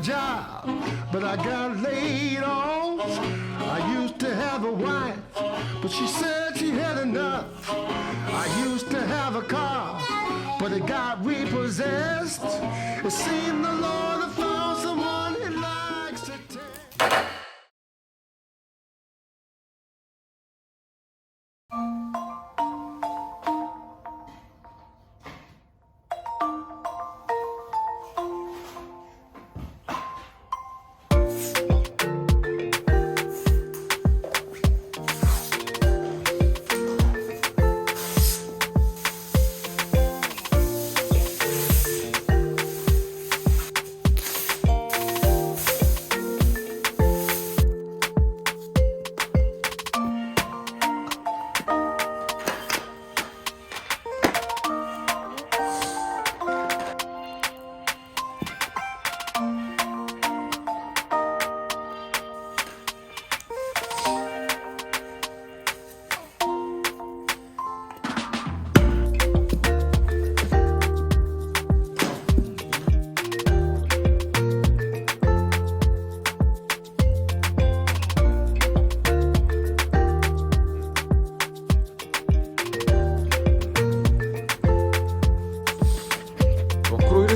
job, but I got laid off. I used to have a wife, but she said she had enough. I used to have a car, but it got repossessed. It seemed the Lord had found someone he likes to take.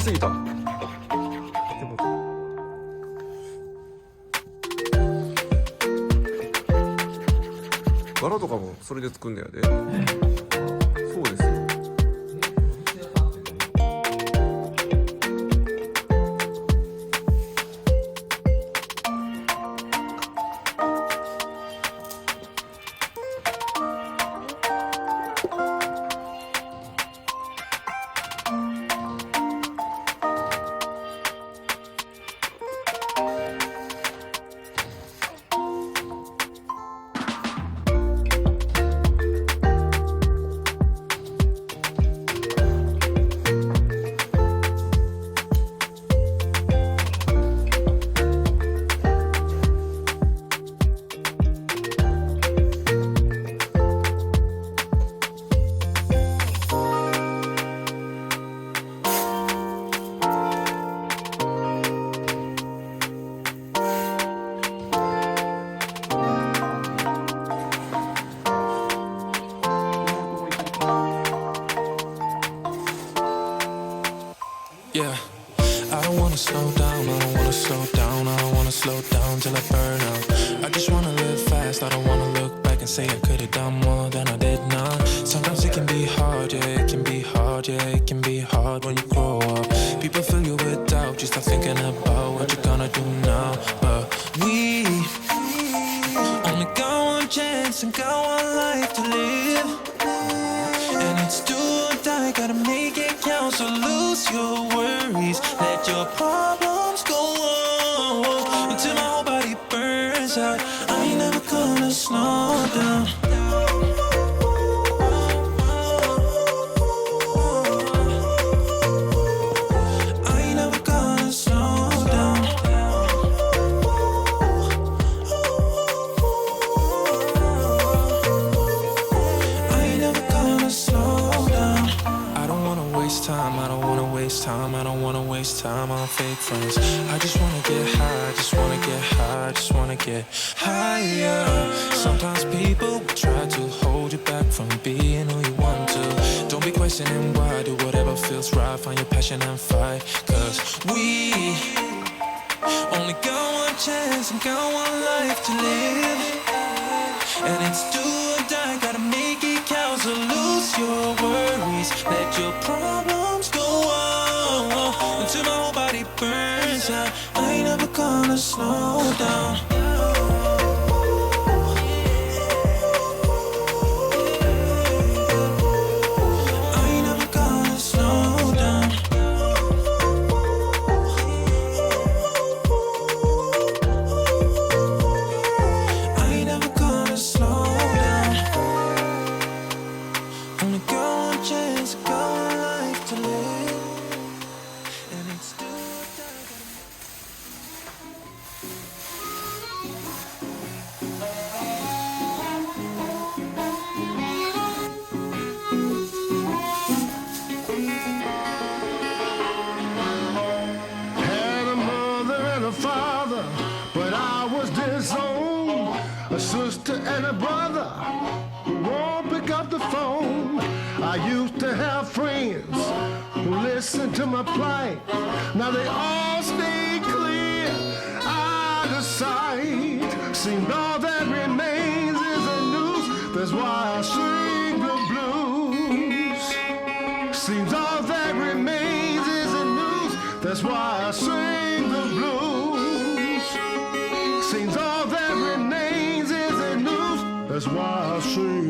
すぎた。柄とかもそれで作んだよね。そうですよ。Yeah, I don't wanna slow down, I don't wanna slow down, I don't wanna slow down till I burn out. I just wanna live fast, I don't wanna look back and say I could've done more than I did now. Sometimes it can be hard, yeah, it can be hard, yeah, it can be hard when you grow up. People fill you with doubt, you start thinking about what you're gonna do now. But we only got one chance and got one life to live. And it's do or die, gotta make it count, so lose your worries, let your problems go on until my whole body burns out. I ain't never gonna slow down. I ain't never gonna slow down. I ain't never gonna slow down. I don't wanna waste time, I don't wanna waste time, I don't wanna waste time on fake friends. I just wanna get high, just wanna get high, just wanna get higher. Sometimes people will try to hold you back from being who you want to. Don't be questioning why, do whatever feels right, find your passion and fight. Cause we only got one chance and got one life to live. And it's do or die, gotta make it count, so lose your worries, let your problems go on until my whole body burns out. I ain't never gonna slow down. I ain't never gonna slow down. I ain't never gonna slow down. Only got one chance, got one life to live. And it's do or die, Had a mother and and a brother who won't pick up the phone. I used to have friends who listened to my plight. Now they all stay clear out of sight. Seems all that remains is a noose. That's why I sing the blues. Seems all that remains is a noose. That's why I sing the blues. Seems all that remains is a noose. That's why I sing